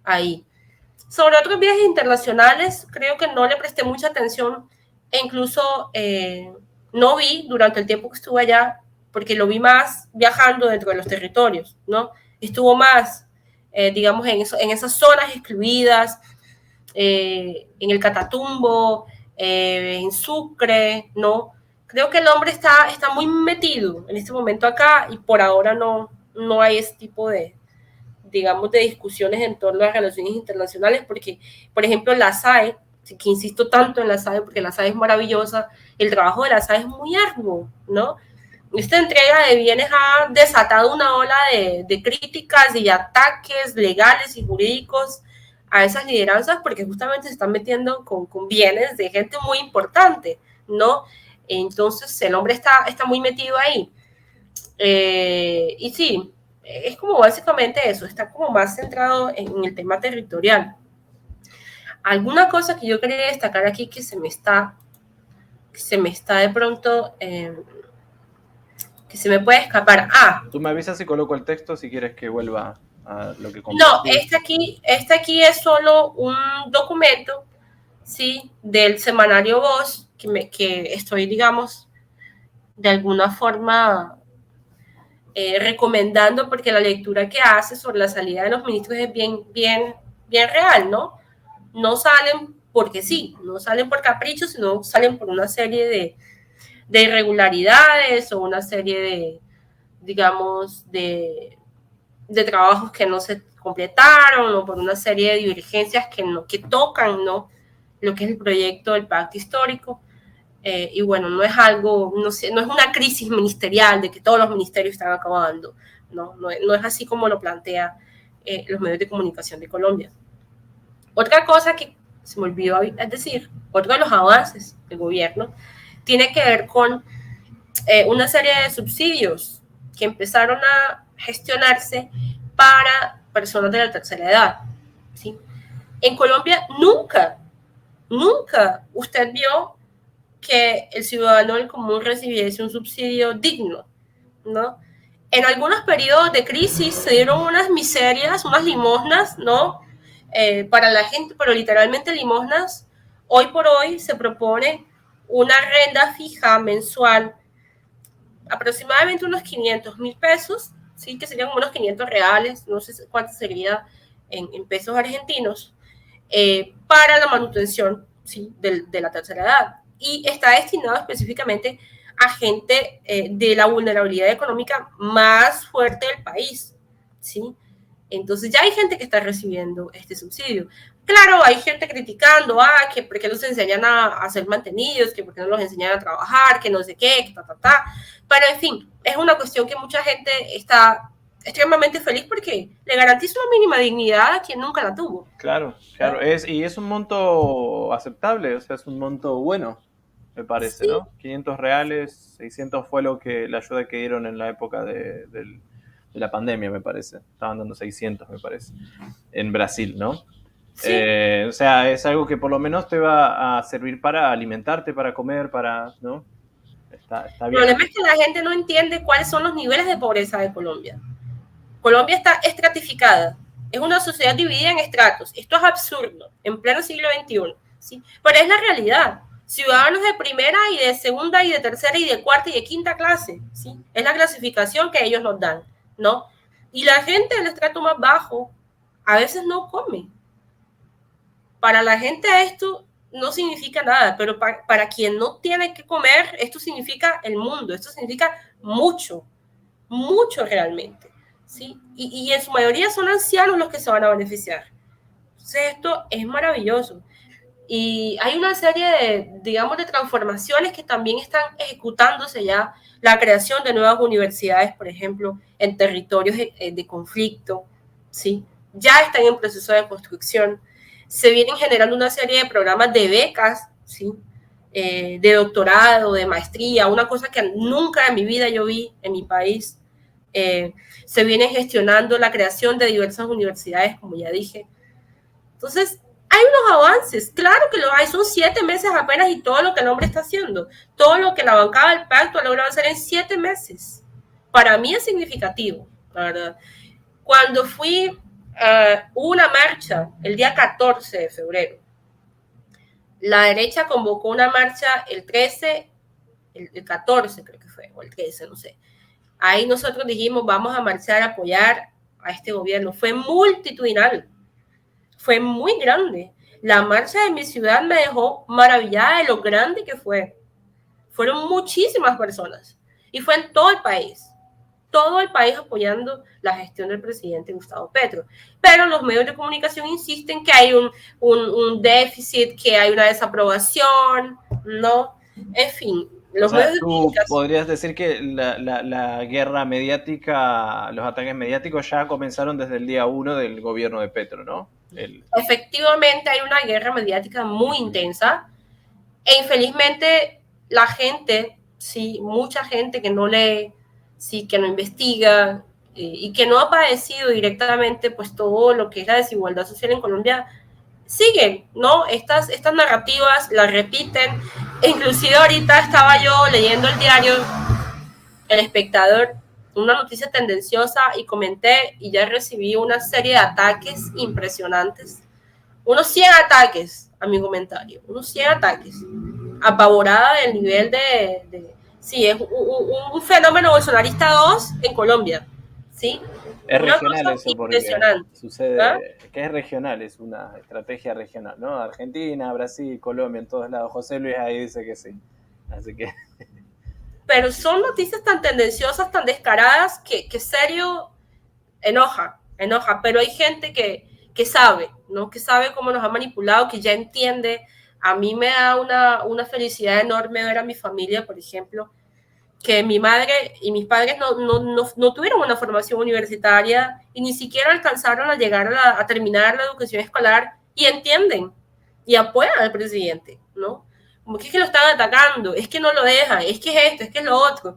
ahí. Sobre otros viajes internacionales, creo que no le presté mucha atención e incluso no vi durante el tiempo que estuve allá, porque lo vi más viajando dentro de los territorios, ¿no? Estuvo más, digamos, en esas zonas excluidas, en el Catatumbo, en Sucre, ¿no? Creo que el hombre está muy metido en este momento acá y por ahora no hay ese tipo digamos, de discusiones en torno a relaciones internacionales, porque, por ejemplo, la SAE, que insisto tanto en la SAE, porque la SAE es maravillosa, el trabajo de la SAE es muy arduo, ¿no? Esta entrega de bienes ha desatado una ola de críticas y ataques legales y jurídicos a esas lideranzas, porque justamente se están metiendo con bienes de gente muy importante, ¿no? Entonces, el hombre está muy metido ahí. Y sí, es como básicamente eso, está como más centrado en el tema territorial. Alguna cosa que yo quería destacar aquí que se me está de pronto, que se me puede escapar. Ah, Tú me avisas y coloco el texto si quieres que vuelva a lo que no, compartí. este aquí es solo un documento, ¿sí? Del semanario Voz, que estoy, digamos, de alguna forma recomendando porque la lectura que hace sobre la salida de los ministros es bien real, ¿no? No salen porque sí, no salen por capricho, sino salen por una serie de irregularidades o una serie digamos, de trabajos que no se completaron o por una serie de divergencias que tocan, ¿no? Lo que es el proyecto del pacto histórico. Y bueno, no es algo, no es una crisis ministerial de que todos los ministerios están acabando, no es así como lo plantea los medios de comunicación de Colombia. Otra cosa que se me olvidó decir, otro de los avances del gobierno, tiene que ver con una serie de subsidios que empezaron a gestionarse para personas de la tercera edad. ¿Sí? En Colombia nunca usted vio que el ciudadano del común recibiese un subsidio digno, ¿no? En algunos periodos de crisis se dieron unas miserias, unas limosnas, ¿no? Para la gente, pero literalmente limosnas. Hoy por hoy se propone una renta fija mensual, aproximadamente unos 500.000 pesos, ¿sí? Que serían como unos 500 reales, no sé cuánto sería en pesos argentinos, para la manutención, ¿sí? De la tercera edad. Y está destinado específicamente a gente de la vulnerabilidad económica más fuerte del país, ¿sí? Entonces ya hay gente que está recibiendo este subsidio. Claro, hay gente criticando, que por qué los enseñan a ser mantenidos, que por qué no los enseñan a trabajar, que no sé qué, que ta. Pero en fin, es una cuestión que mucha gente está extremadamente feliz porque le garantiza una mínima dignidad a quien nunca la tuvo. Claro, ¿No? claro. Y es un monto aceptable, o sea, es un monto bueno, me parece, Sí, ¿no? 500 reales, 600 fue la ayuda que dieron en la época del de la pandemia, me parece. Estaban dando 600, me parece, en Brasil, ¿no? Sí. O sea, es algo que por lo menos te va a servir para alimentarte, para comer, para, ¿no? Está El bien. problema es que la gente no entiende cuáles son los niveles de pobreza de Colombia. Colombia está estratificada. Es una sociedad dividida en estratos. Esto es absurdo, en pleno siglo XXI. ¿Sí? Pero es la realidad. Ciudadanos de primera y de segunda y de tercera y de cuarta y de quinta clase. ¿Sí? Es la clasificación que ellos nos dan, ¿no? Y la gente del estrato más bajo a veces no come. Para la gente esto no significa nada, pero para quien no tiene que comer, esto significa el mundo, esto significa mucho, mucho realmente. ¿Sí? Y en su mayoría son ancianos los que se van a beneficiar. Entonces esto es maravilloso. Y hay una serie de, digamos, de transformaciones que también están ejecutándose ya, la creación de nuevas universidades, por ejemplo, en territorios de conflicto, ¿sí? Ya están en proceso de construcción. Se vienen generando una serie de programas de becas, ¿sí? De doctorado, de maestría, una cosa que nunca en mi vida yo vi en mi país. Se viene gestionando la creación de diversas universidades, como ya dije. Entonces, hay unos avances, claro que lo hay, son 7 meses apenas y todo lo que el hombre está haciendo, todo lo que la bancada del pacto ha logrado hacer en 7 meses. Para mí es significativo, la verdad. Cuando fui, hubo una marcha el día 14 de febrero. La derecha convocó una marcha el 13, el 14 creo que fue, o el 13, no sé. Ahí nosotros dijimos, vamos a marchar a apoyar a este gobierno. Fue multitudinal, fue muy grande. La marcha de mi ciudad me dejó maravillada de lo grande que fue. Fueron muchísimas personas y fue en todo el país apoyando la gestión del presidente Gustavo Petro. Pero los medios de comunicación insisten que hay un déficit, que hay una desaprobación, ¿no? En fin, O los medios sea, de tú comunicación. podrías decir que la guerra mediática, los ataques mediáticos ya comenzaron desde el día 1 del gobierno de Petro, ¿no? Efectivamente hay una guerra mediática muy intensa e infelizmente la gente, sí, mucha gente que no lee, sí, que no investiga y que no ha padecido directamente pues todo lo que es la desigualdad social en Colombia, siguen, ¿no? Estas narrativas las repiten. E inclusive ahorita estaba yo leyendo el diario El Espectador, una noticia tendenciosa y comenté y ya recibí una serie de ataques impresionantes. Unos 100 ataques a mi comentario, unos 100 ataques. Apavorada del nivel sí, es un fenómeno bolsonarista 2 en Colombia, ¿sí? Es Una regional cosa eso porque impresionante. ¿Ah? sucede, que es regional, es una estrategia regional, ¿no? Argentina, Brasil, Colombia, en todos lados. José Luis ahí dice que sí. Así que Pero son noticias tan tendenciosas, tan descaradas, que serio enoja, pero hay gente que sabe, ¿no? Que sabe cómo nos ha manipulado, que ya entiende. A mí me da una felicidad enorme ver a mi familia, por ejemplo, que mi madre y mis padres no tuvieron una formación universitaria y ni siquiera alcanzaron a llegar a terminar la educación escolar y entienden y apoyan al presidente, ¿no? Como que es que lo están atacando, es que no lo dejan, es que es esto, es que es lo otro.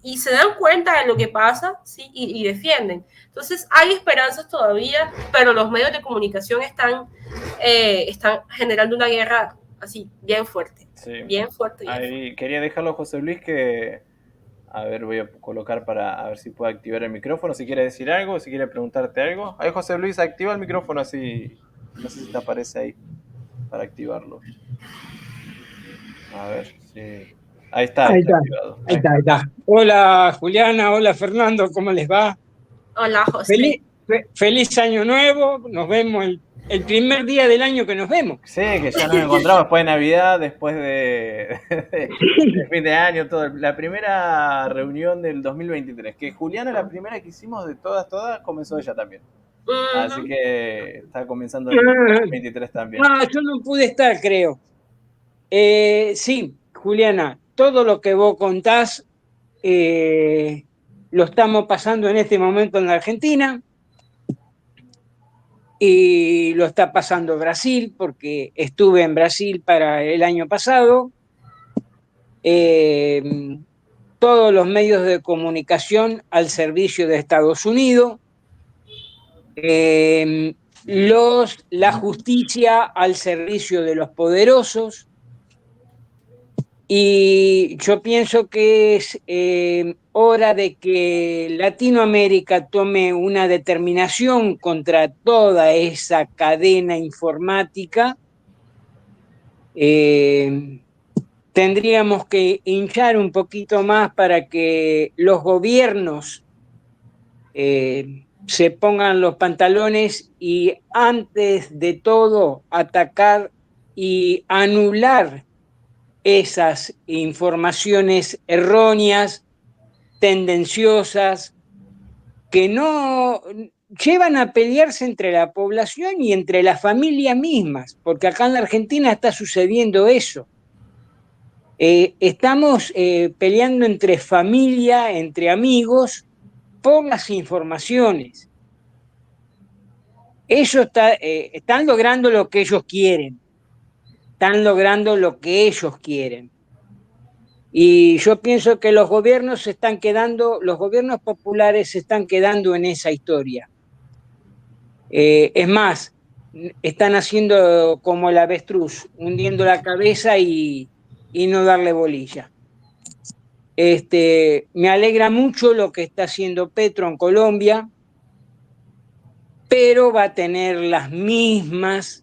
Y se dan cuenta de lo que pasa, ¿sí? Y defienden. Entonces hay esperanzas todavía, pero los medios de comunicación están generando una guerra así, bien fuerte, sí. bien fuerte. Bien fuerte. Ahí quería dejarlo a José Luis que, a ver, voy a colocar para a ver si puedo activar el micrófono, si quiere decir algo, si quiere preguntarte algo. Ahí José Luis, activa el micrófono así, no sé si te aparece ahí para activarlo. A ver, sí. Ahí está Ahí está, activado. ahí está, ahí está. Hola Juliana, hola Fernando, ¿cómo les va? Hola, José. Feliz, feliz año nuevo, nos vemos el primer día del año que nos vemos. Sí, que ya nos encontramos después de Navidad, después de fin de año, todo. La primera reunión del 2023, que Juliana, la primera que hicimos de todas, comenzó ella también. Así que está comenzando el 2023 también. Yo no pude estar, creo. Sí, Juliana, todo lo que vos contás lo estamos pasando en este momento en la Argentina y lo está pasando Brasil, porque estuve en Brasil para el año pasado. Todo todos los medios de comunicación al servicio de Estados Unidos, la justicia al servicio de los poderosos, y yo pienso que es hora de que Latinoamérica tome una determinación contra toda esa cadena informática. Tendríamos que hinchar un poquito más para que los gobiernos se pongan los pantalones y antes de todo atacar y anular esas informaciones erróneas, tendenciosas, que no llevan a pelearse entre la población y entre las familias mismas, porque acá en la Argentina está sucediendo eso. Estamos peleando entre familia, entre amigos, por las informaciones. Ellos están logrando lo que ellos quieren. Están logrando lo que ellos quieren. Y yo pienso que los gobiernos populares se están quedando en esa historia. Es más, están haciendo como el avestruz, hundiendo la cabeza y no darle bolilla. Me alegra mucho lo que está haciendo Petro en Colombia, pero va a tener las mismas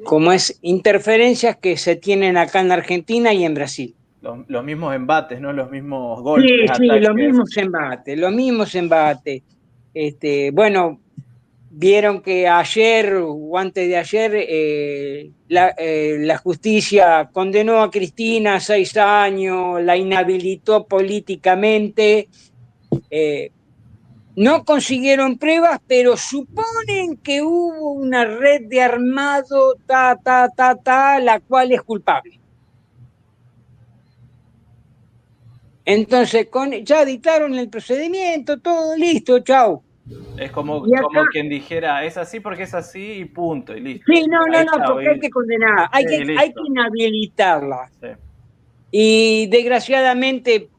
como es, interferencias que se tienen acá en Argentina y en Brasil. Los mismos embates, ¿no? Los mismos golpes, sí, ataques. los mismos embates. Bueno, vieron que ayer o antes de ayer la justicia condenó a Cristina a 6 años, la inhabilitó políticamente. No consiguieron pruebas, pero suponen que hubo una red de armado, la cual es culpable. Entonces, ya dictaron el procedimiento, todo listo, chau. Es como quien dijera, es así porque es así y punto, y listo. Sí, no, porque hay que condenar, hay que inhabilitarla. Sí. Y desgraciadamente,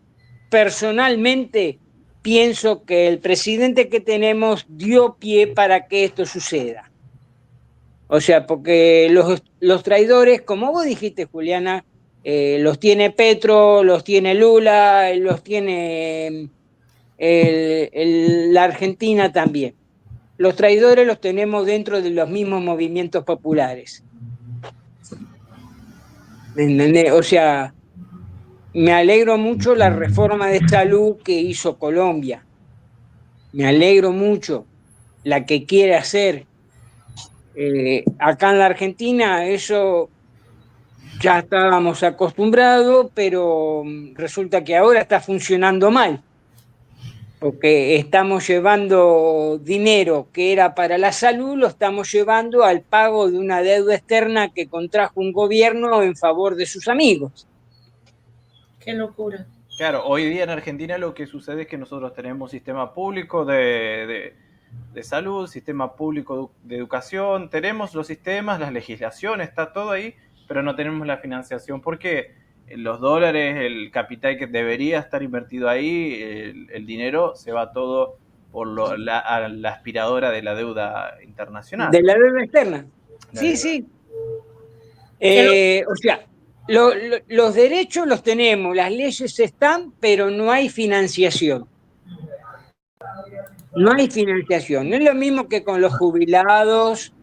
personalmente, pienso que el presidente que tenemos dio pie para que esto suceda. O sea, porque los traidores, como vos dijiste, Juliana, los tiene Petro, los tiene Lula, los tiene la Argentina también. Los traidores los tenemos dentro de los mismos movimientos populares. O sea, me alegro mucho la reforma de salud que hizo Colombia. Me alegro mucho la que quiere hacer. Acá en la Argentina eso ya estábamos acostumbrados, pero resulta que ahora está funcionando mal, porque estamos llevando dinero que era para la salud, lo estamos llevando al pago de una deuda externa que contrajo un gobierno en favor de sus amigos. Qué locura. Claro, hoy día en Argentina lo que sucede es que nosotros tenemos sistema público de salud, sistema público de educación, tenemos los sistemas, las legislaciones, está todo ahí, pero no tenemos la financiación porque los dólares, el capital que debería estar invertido ahí, el dinero se va todo por la aspiradora de la deuda internacional. De la deuda externa. Sí. O sea, los derechos los tenemos, las leyes están, pero no hay financiación. No hay financiación. No es lo mismo que con los jubilados,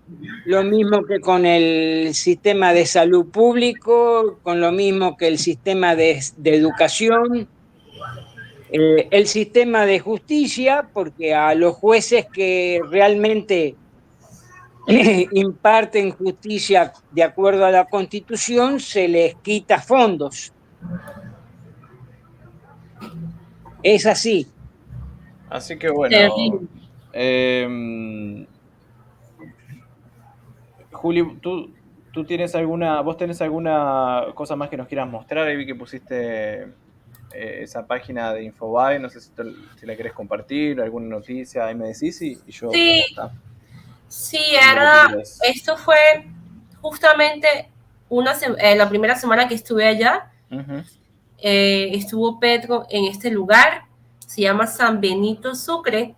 lo mismo que con el sistema de salud público, con lo mismo que el sistema de educación, el sistema de justicia, porque a los jueces que realmente imparten justicia de acuerdo a la Constitución se les quita fondos. Es así. Así que bueno, Juli, vos tenés alguna cosa más que nos quieras mostrar? Ahí vi que pusiste esa página de Infobae, no sé si la querés compartir, alguna noticia, ahí me decís y yo... Sí, esto fue justamente la primera semana que estuve allá, estuvo Petro en este lugar, se llama San Benito Sucre,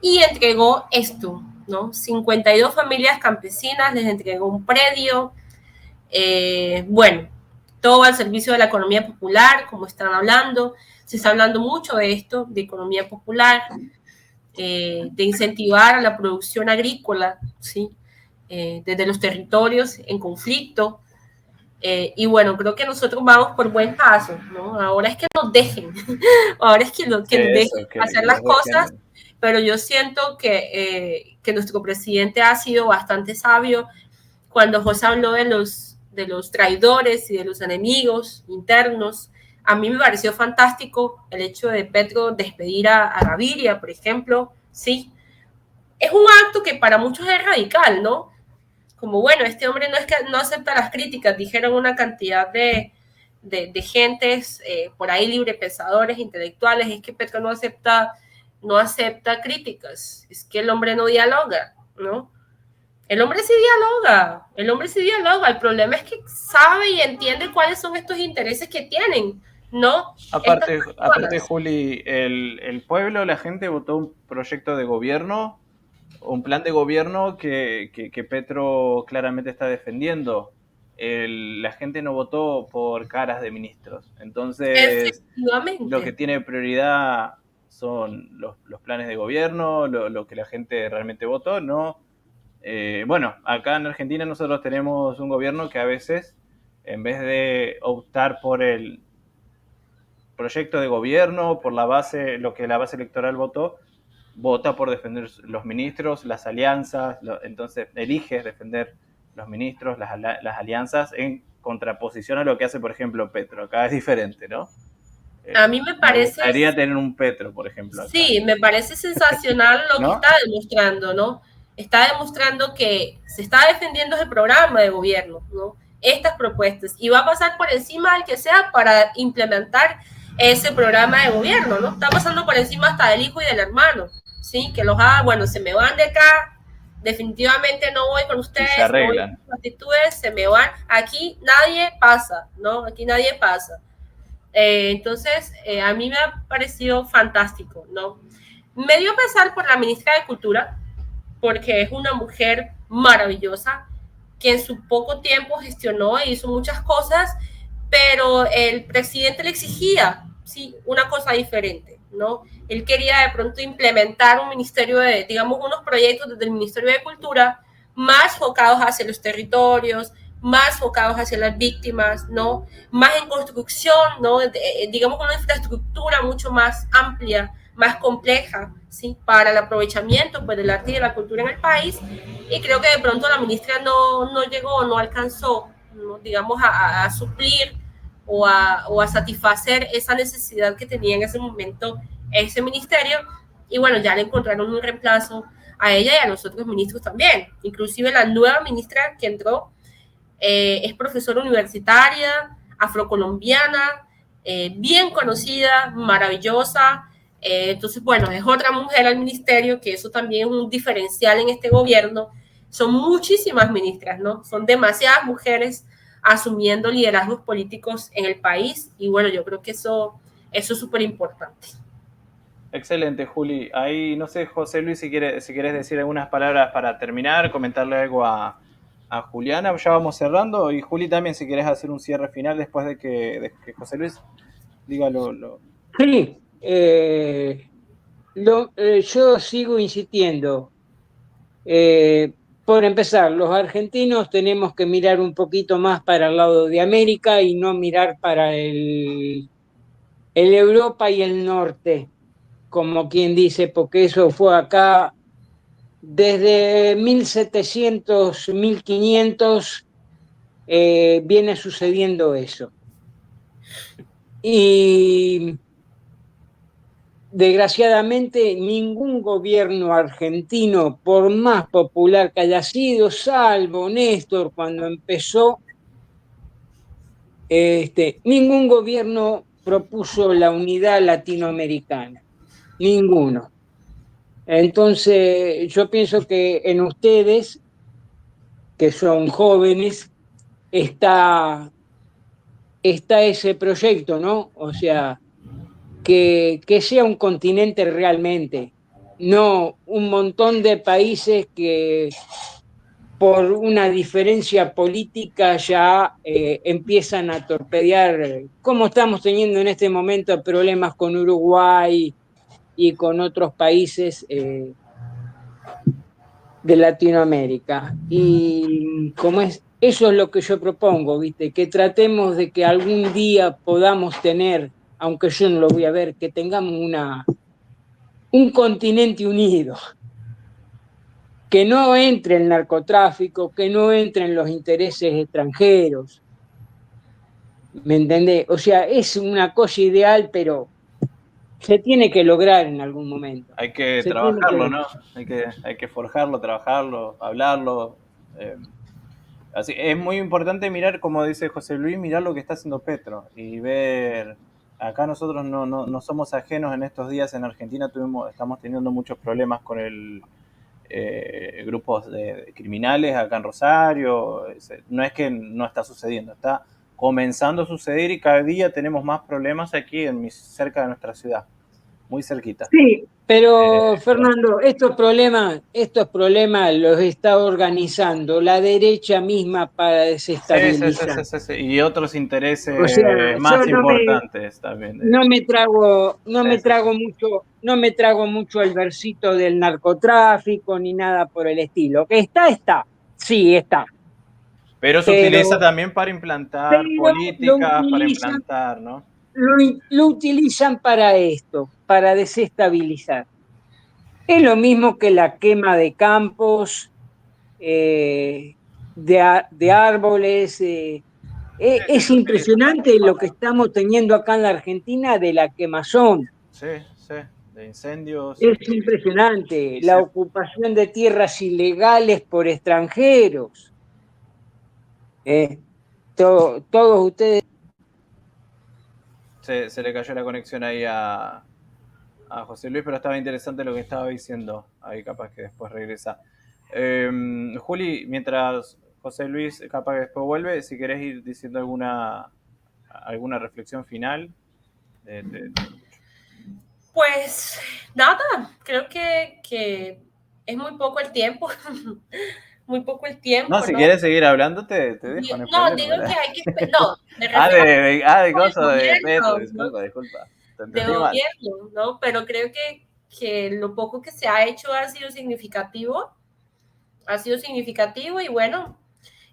y entregó esto, ¿no? 52 familias campesinas, les entregó un predio, bueno, todo al servicio de la economía popular, como están hablando, se está hablando mucho de esto, de economía popular, de incentivar a la producción agrícola, ¿sí? Desde los territorios en conflicto. Y bueno, creo que nosotros vamos por buen paso, ¿no? Ahora es que nos dejen, ahora es que nos dejen hacer las cosas, pero yo siento que nuestro presidente ha sido bastante sabio cuando José habló de los traidores y de los enemigos internos. A mí me pareció fantástico el hecho de Petro despedir a Gaviria, por ejemplo, sí. Es un acto que para muchos es radical, ¿no? Como, bueno, este hombre no es que no acepta las críticas, dijeron una cantidad de gentes por ahí librepensadores, intelectuales, es que Petro no acepta críticas, es que el hombre no dialoga, ¿no? El hombre sí dialoga, el problema es que sabe y entiende cuáles son estos intereses que tienen, ¿no? Aparte, Juli, el pueblo, la gente votó un proyecto de gobierno, un plan de gobierno que Petro claramente está defendiendo. La gente no votó por caras de ministros. Entonces, lo que tiene prioridad son los planes de gobierno, lo que la gente realmente votó, ¿no? Bueno, acá en Argentina nosotros tenemos un gobierno que a veces, en vez de optar por el proyecto de gobierno, por lo que la base electoral votó, vota por defender los ministros, las alianzas, entonces elige defender los ministros, las alianzas, en contraposición a lo que hace, por ejemplo, Petro. Acá es diferente, ¿no? A mí me parece... Me gustaría tener un Petro, por ejemplo. Acá. Sí, me parece sensacional lo ¿no? que está demostrando, ¿no? Está demostrando que se está defendiendo ese programa de gobierno, ¿no? Estas propuestas, y va a pasar por encima del que sea para implementar ese programa de gobierno, ¿no? Está pasando por encima hasta del hijo y del hermano, ¿sí? Que los haga, bueno, se me van de acá, definitivamente no voy con ustedes, se arreglan. No voy con actitudes, se me van, aquí nadie pasa, ¿no? Aquí nadie pasa. Entonces, a mí me ha parecido fantástico, ¿no? Me dio pesar por la ministra de Cultura, porque es una mujer maravillosa, que en su poco tiempo gestionó e hizo muchas cosas, pero el presidente le exigía, sí, una cosa diferente, ¿no? Él quería de pronto implementar un ministerio de, digamos, unos proyectos desde el Ministerio de Cultura más focados hacia los territorios, más focados hacia las víctimas, ¿no? Más en construcción, ¿no? Digamos una infraestructura mucho más amplia, más compleja, ¿sí? Para el aprovechamiento pues, del arte y de la cultura en el país. Y creo que de pronto la ministra no llegó, no alcanzó, ¿no? Digamos, a suplir o a satisfacer esa necesidad que tenía en ese momento ese ministerio. Y bueno, ya le encontraron un reemplazo a ella y a los otros ministros también. Inclusive la nueva ministra que entró, es profesora universitaria, afrocolombiana, bien conocida, maravillosa. Entonces, bueno, es otra mujer al ministerio, que eso también es un diferencial en este gobierno. Son muchísimas ministras, ¿no? Son demasiadas mujeres asumiendo liderazgos políticos en el país. Y bueno, yo creo que eso es súper importante. Excelente, Juli. Ahí, no sé, José Luis, si quieres decir algunas palabras para terminar, comentarle algo a Juliana, ya vamos cerrando, y Juli también si querés hacer un cierre final después de que José Luis diga lo... Sí, yo sigo insistiendo. Por empezar, los argentinos tenemos que mirar un poquito más para el lado de América y no mirar para el Europa y el norte, como quien dice, porque eso fue acá desde 1700, 1500, viene sucediendo eso. Y desgraciadamente ningún gobierno argentino, por más popular que haya sido, salvo Néstor cuando empezó, ningún gobierno propuso la unidad latinoamericana, ninguno. Entonces yo pienso que en ustedes, que son jóvenes, está ese proyecto, ¿no? O sea, que sea un continente realmente, no un montón de países que por una diferencia política ya empiezan a torpedear, como estamos teniendo en este momento problemas con Uruguay y con otros países de Latinoamérica. Y como eso es lo que yo propongo, ¿viste? Que tratemos de que algún día podamos tener, aunque yo no lo voy a ver, que tengamos un continente unido, que no entre el narcotráfico, que no entren los intereses extranjeros. ¿Me entendés? O sea, es una cosa ideal, pero se tiene que lograr en algún momento. Hay que Se tiene trabajarlo, que... ¿no? Hay que forjarlo, trabajarlo, hablarlo. Así, es muy importante mirar, como dice José Luis, mirar lo que está haciendo Petro y ver. Acá nosotros no somos ajenos en estos días en Argentina, estamos teniendo muchos problemas con grupos de criminales acá en Rosario. No es que no está sucediendo, está comenzando a suceder y cada día tenemos más problemas aquí cerca de nuestra ciudad, muy cerquita. Sí, pero Bueno, Fernando, estos problemas los está organizando la derecha misma para desestabilizar. sí. Y otros intereses O sea, yo más importantes también. Sí, sí, sí. no me trago mucho el versito del narcotráfico ni nada por el estilo. Que está, sí está, Pero se utiliza pero, también para implantar pero políticas, para implantar, ¿no? lo utilizan para esto, para desestabilizar. Es lo mismo que la quema de campos, de árboles. Es impresionante lo que estamos teniendo acá en la Argentina de la quemazón. Sí, sí, de incendios Es impresionante y la ocupación de tierras ilegales por extranjeros. Eh, todos ustedes. se le cayó la conexión ahí a José Luis, pero estaba interesante lo que estaba diciendo. Ahí capaz que después regresa. Juli, mientras José Luis capaz que después vuelve, si querés ir diciendo alguna reflexión final. Te escucho. Pues nada, creo que es muy poco el tiempo, muy poco el No, tiempo, si ¿no? quieres seguir hablando, te dejo, no hay No, problema. digo que hay que, no, me Ah, refiero de al cosas de Petro, gobierno, ¿no? disculpa. Te De entendí mal. gobierno, ¿no? Pero creo que lo poco que se ha hecho ha sido significativo y bueno,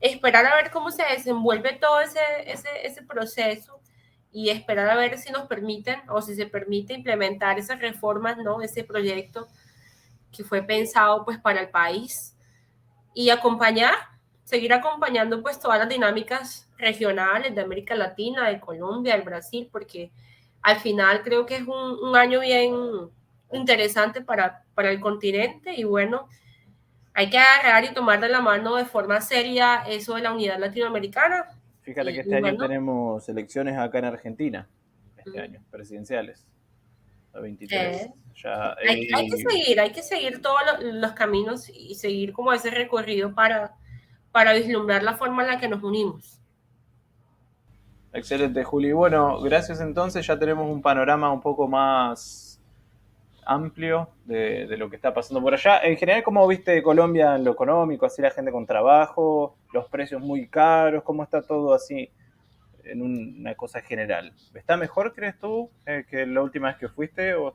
esperar a ver cómo se desenvuelve todo ese proceso y esperar a ver si nos permiten o si se permite implementar esas reformas, ¿no? Ese proyecto que fue pensado pues para el país y seguir acompañando pues todas las dinámicas regionales de América Latina, de Colombia, del Brasil, porque al final creo que es un año bien interesante para el continente y bueno, hay que agarrar y tomar de la mano de forma seria eso de la unidad latinoamericana. Fíjate que este Y año bueno, tenemos elecciones acá en Argentina, este año, presidenciales, la 23. Ya, hay que seguir todos los caminos y seguir como ese recorrido para vislumbrar la forma en la que nos unimos. excelente, Juli. Bueno, gracias entonces, ya tenemos un panorama un poco más amplio de lo que está pasando por allá. En general, ¿cómo viste Colombia en lo económico? Así la gente con trabajo, los precios muy caros, ¿cómo está todo así en una cosa general? ¿Está mejor, crees tú, que la última vez que fuiste o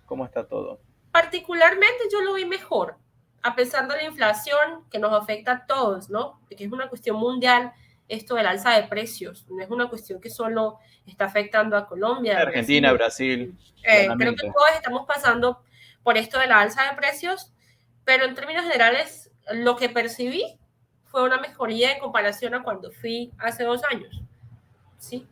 cómo está todo? Particularmente yo lo vi mejor, a pesar de la inflación que nos afecta a todos, ¿no? Que es una cuestión mundial esto del alza de precios, no es una cuestión que solo está afectando a Colombia, a Argentina, Brasil. Brasil, Creo que claramente. todos estamos pasando por esto de la alza de precios, pero en términos generales lo que percibí fue una mejoría en comparación a cuando fui hace 2 años, ¿sí?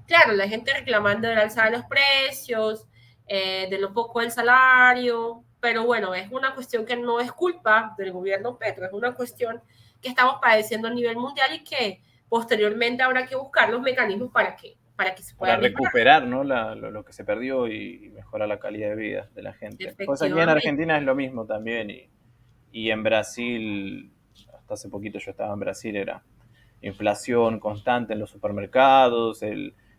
Claro, la gente reclamando del alza de los precios, de lo poco del salario, pero bueno, es una cuestión que no es culpa del gobierno Petro, es una cuestión que estamos padeciendo a nivel mundial y que posteriormente habrá que buscar los mecanismos para que se Para pueda mejorar. recuperar, ¿no? Lo que se perdió y mejorar la calidad de vida de la gente. Pues aquí en Efectivamente. Argentina es lo mismo también y en Brasil, hasta hace poquito yo estaba en Brasil, inflación constante en los supermercados,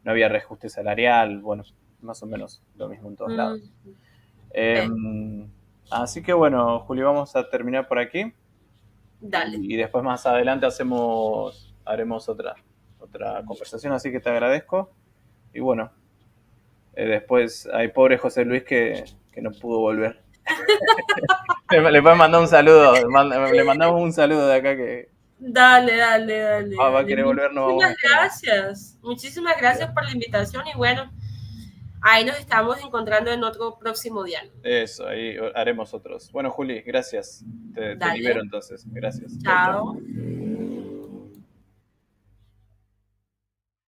no había reajuste salarial, bueno, más o menos lo mismo en todos lados. Así que bueno, Juli, vamos a terminar por aquí. Dale. Y después más adelante haremos otra conversación, así que te agradezco. Y bueno, después hay pobre José Luis que no pudo volver. Le puedes mandar un saludo, le mandamos un saludo de acá que... Dale. Va a querer volver, no vamos a extrañar. Muchísimas gracias por la invitación y bueno, ahí nos estamos encontrando en otro próximo diálogo. Eso, ahí haremos otros. Bueno, Juli, gracias. Te libero entonces. Gracias. Chao.